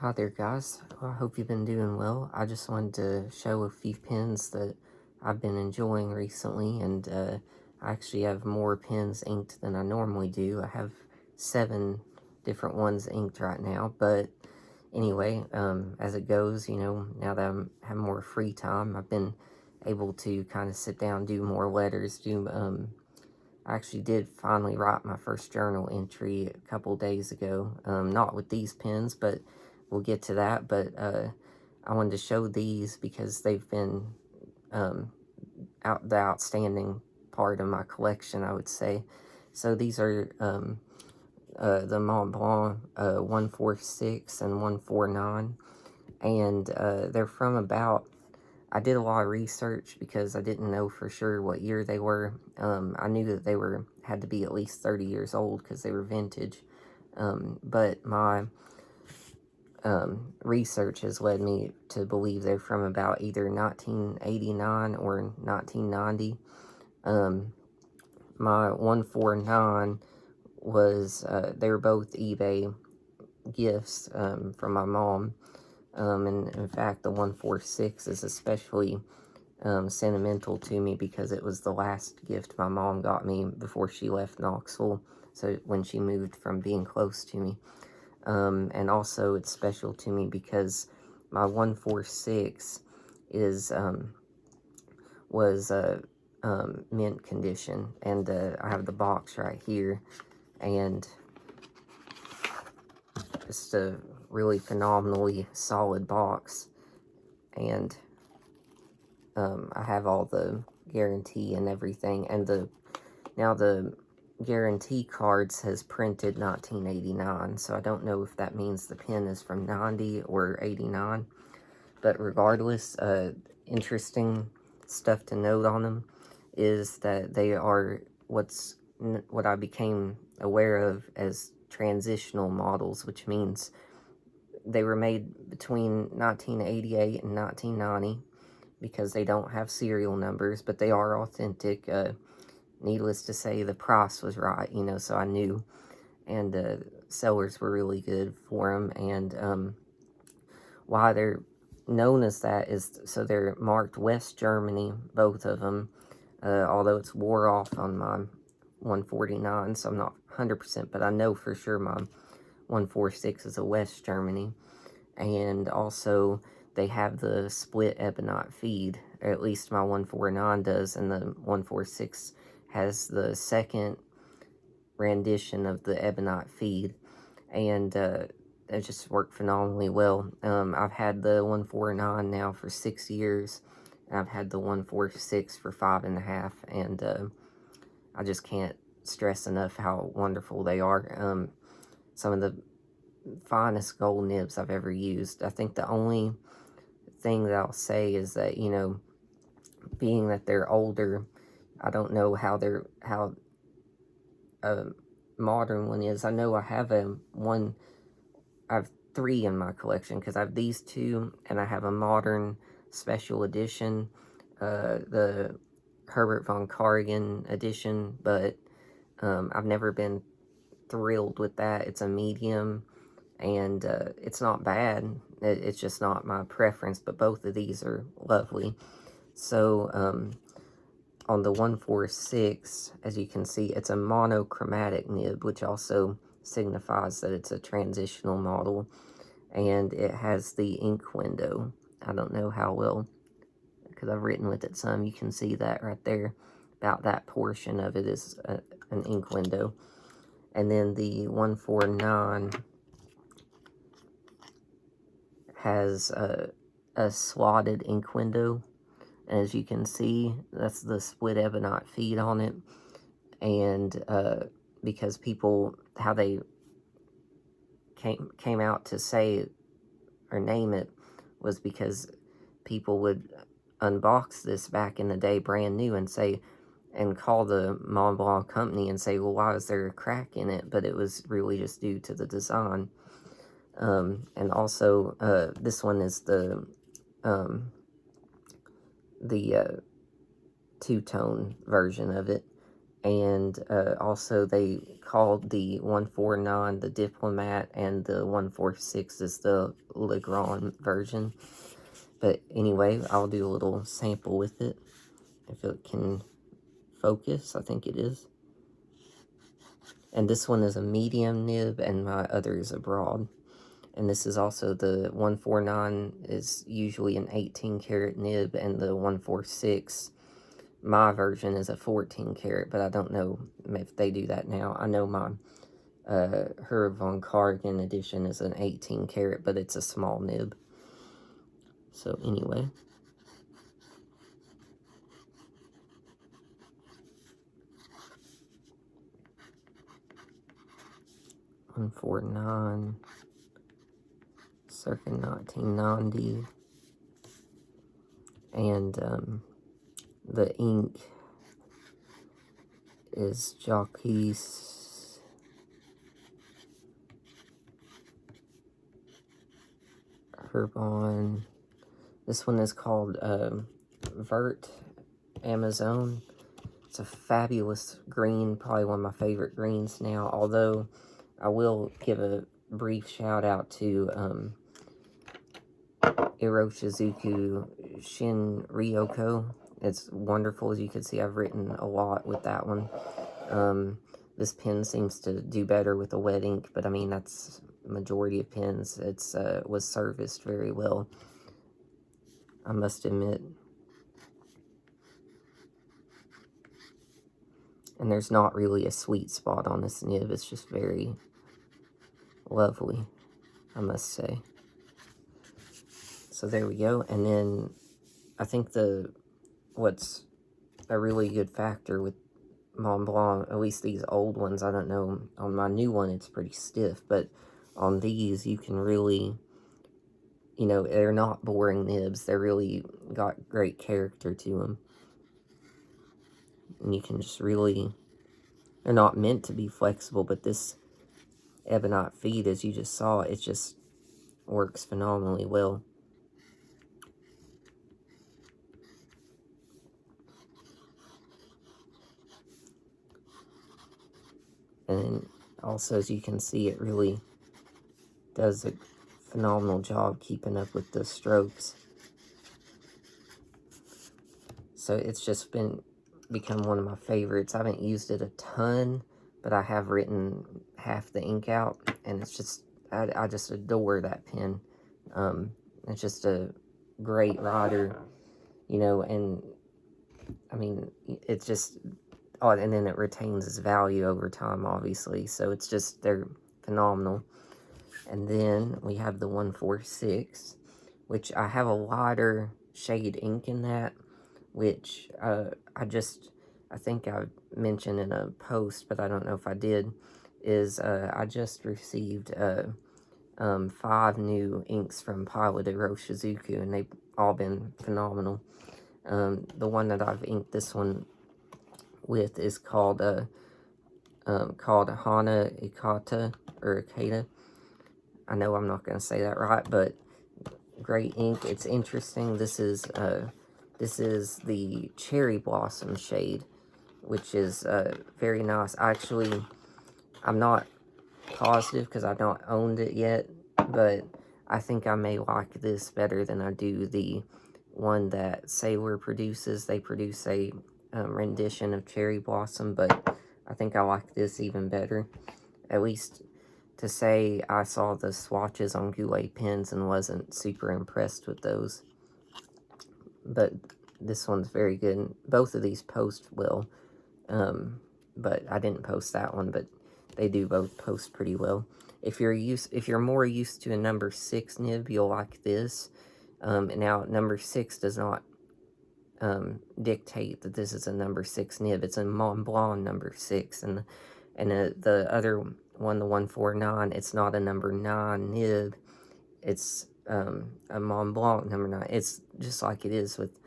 Hi there, guys. I hope you've been doing well. I just wanted to show a few pens that I've been enjoying recently, and I actually have more pens inked than I normally do. I have 7 different ones inked right now, but anyway, as it goes, now that have more free time, I've been able to kind of sit down, do more letters, I actually did finally write my first journal entry a couple days ago. Not with these pens, but we'll get to that. But I wanted to show these because they've been um, the outstanding part of my collection, I would say. So these are the Montblanc 146 and 149. And they're from about, I did a lot of research because I didn't know for sure what year they were. I knew that they had to be at least 30 years old because they were vintage. But my research has led me to believe they're from about either 1989 or 1990. My 149 was, they were both eBay gifts from my mom. And in fact, the 146 is especially sentimental to me because it was the last gift my mom got me before she left Knoxville, so when she moved from being close to me. And also it's special to me because my 146 is was mint condition, and I have the box right here, and just a really phenomenally solid box. And I have all the guarantee and everything, and now the guarantee card says printed 1989, so I don't know if that means the pen is from 90 or 89, but regardless, interesting stuff to note on them is that they are what I became aware of as transitional models, which means they were made between 1988 and 1990, because they don't have serial numbers, but they are authentic. Needless to say, the price was right, so I knew, and sellers were really good for them. And why they're known as that is, so they're marked West Germany, both of them, although it's wore off on my 149, so I'm not 100%, but I know for sure my 146 is a West Germany. And also they have the split ebonite feed, or at least my 149 does, and the 146 has the second rendition of the ebonite feed, and it just worked phenomenally well. I've had the 149 now for 6 years, and I've had the 146 for 5.5, and I just can't stress enough how wonderful they are. Some of the finest gold nibs I've ever used. I think the only thing that I'll say is that, being that they're older, I don't know how a modern one is. I know I have I have 3 in my collection, because I have these 2, and I have a modern special edition, the Herbert von Karajan edition, but I've never been thrilled with that. It's a medium, and it's not bad. It's just not my preference, but both of these are lovely. So on the 146, as you can see, it's a monochromatic nib, which also signifies that it's a transitional model, and it has the ink window. I don't know how well, because I've written with it some. You can see that right there. About that portion of it is an ink window. And then the 149 has a slotted ink window. As you can see, that's the split ebonite feed on it. And because people, how they came out to say or name it, was because people would unbox this back in the day brand new and say, and call the Montblanc company and say, well, why is there a crack in it? But it was really just due to the design. And also, this one is the two-tone version of it. And also they called the 149 the Diplomat, and the 146 is the Legrand version. But anyway, I'll do a little sample with it, if it can focus. I think it is. And this one is a medium nib, and my other is a broad. And this is also the 149 is usually an 18 karat nib, and the 146, my version, is a 14 karat, but I don't know if they do that now. I know my Herb von Karajan edition is an 18 karat, but it's a small nib. So anyway. $149, circa 1990, and the ink is Jacques Herbon. This one is called Vert Amazon. It's a fabulous green, probably one of my favorite greens now, although I will give a brief shout out to Iroshizuku Shin Ryoko. It's wonderful. As you can see, I've written a lot with that one. This pen seems to do better with the wet ink, but I mean, that's majority of pens. It's was serviced very well, I must admit. And there's not really a sweet spot on this nib. It's just very lovely, I must say. So there we go. And then I think what's a really good factor with Montblanc, at least these old ones, I don't know, on my new one it's pretty stiff, but on these you can really, you know, they're not boring nibs. They're really got great character to them. And you can just really, they're not meant to be flexible, but this ebonite feed, as you just saw, it just works phenomenally well. And also, as you can see, it really does a phenomenal job keeping up with the strokes. So it's just become one of my favorites. I haven't used it a ton, but I have written half the ink out, and it's just, I just adore that pen. It's just a great writer, you know, and I mean, it's just, oh, and then it retains its value over time, obviously. So it's just, they're phenomenal. And then we have the 146, which I have a lighter shade ink in that, which I think I mentioned in a post, but I don't know if I did, is I just received 5 new inks from Pilot Iroshizuku, and they've all been phenomenal. The one that I've inked this one with is called Hana Ikata, or Ikata. I know I'm not going to say that right, but great ink. It's interesting. This is the Cherry Blossom shade, which is very nice. I'm not positive because I've not owned it yet, but I think I may like this better than I do the one that Sailor produces. They produce a rendition of Cherry Blossom, but I think I like this even better. At least to say I saw the swatches on Goulet pens and wasn't super impressed with those. But this one's very good. Both of these post well, but I didn't post that one, but they do both post pretty well. If you're more used to a number 6 nib, you'll like this. Now, number 6 does not dictate that this is a number 6 nib. It's a Montblanc number 6, and the other one, the 149, it's not a number 9 nib. It's a Montblanc number 9. It's just like it is with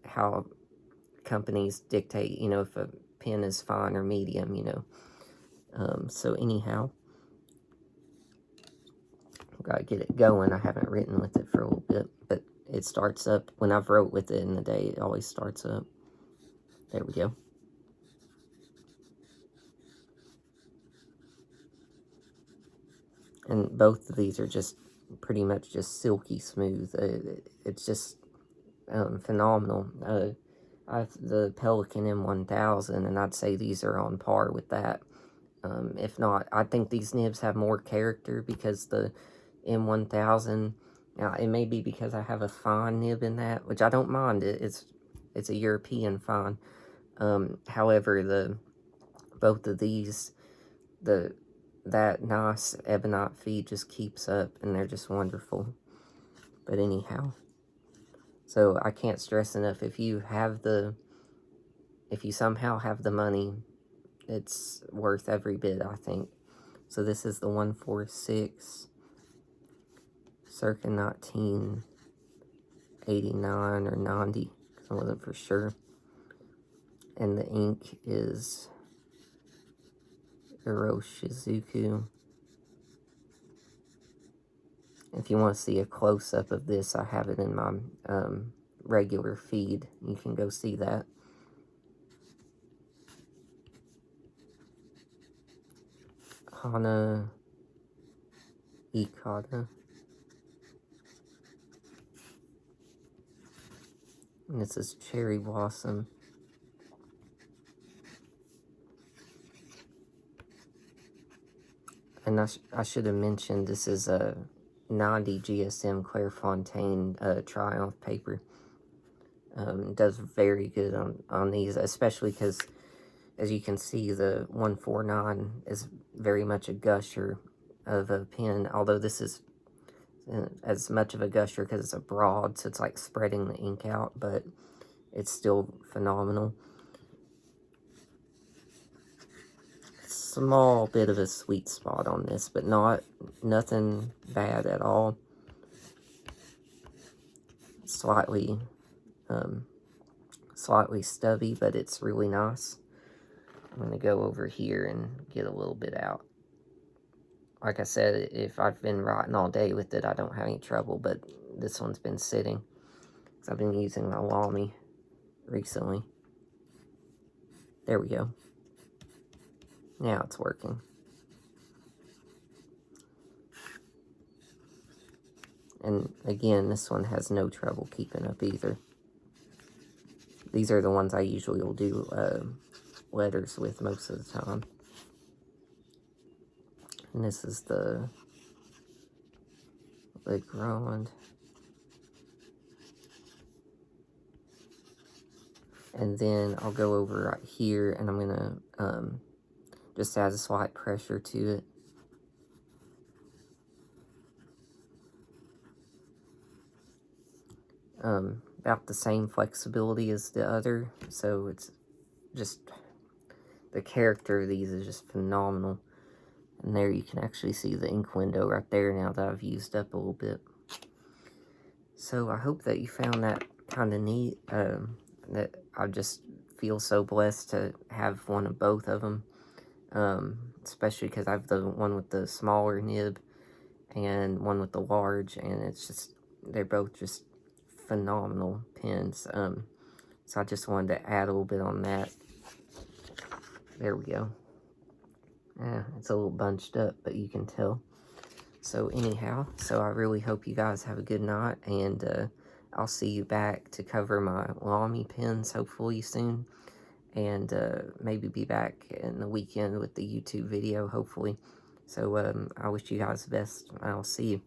how companies dictate, you know, if a pen is fine or medium, you know. So anyhow, gotta get it going. I haven't written with it for a little bit, but it starts up. When I've wrote with it in the day, it always starts up. There we go. And both of these are just pretty much just silky smooth. It's just phenomenal. I have the Pelican M1000, and I'd say these are on par with that. If not, I think these nibs have more character because the M1000, now it may be because I have a fine nib in that, which I don't mind. It's a European fine. However, both of these, that nice ebonite feed just keeps up, and they're just wonderful. But anyhow, so I can't stress enough, if you somehow have the money, it's worth every bit, I think. So this is the 146, circa 1989 or 90, because I wasn't for sure. And the ink is Iroshizuku. If you want to see a close-up of this, I have it in my regular feed. You can go see that. Hana Ikata. And this is Cherry Blossom. And I should have mentioned, this is a 90 GSM Clairefontaine Triumph paper. Does very good on these, especially because, as you can see, the 149 is very much a gusher of a pen, although this is as much of a gusher because it's a broad, so it's like spreading the ink out, but it's still phenomenal. Small bit of a sweet spot on this, but nothing bad at all. Slightly stubby, but it's really nice. I'm going to go over here and get a little bit out. Like I said, if I've been writing all day with it, I don't have any trouble, but this one's been sitting. So I've been using my Lamy recently. There we go. Now it's working. And again, this one has no trouble keeping up either. These are the ones I usually will do letters with most of the time. And this is the Legrand. And then I'll go over right here, and I'm going to just add a slight pressure to it. About the same flexibility as the other, so it's just, the character of these is just phenomenal. And there you can actually see the ink window right there now that I've used up a little bit. So I hope that you found that kind of neat. That I just feel so blessed to have one of both of them. Especially because I have the one with the smaller nib and one with the large, and it's just, they're both just phenomenal pens. So I just wanted to add a little bit on that. There we go. Yeah, it's a little bunched up, but you can tell. So anyhow, so I really hope you guys have a good night, and I'll see you back to cover my Lamy pens hopefully soon, and maybe be back in the weekend with the YouTube video hopefully. So I wish you guys the best. I'll see you.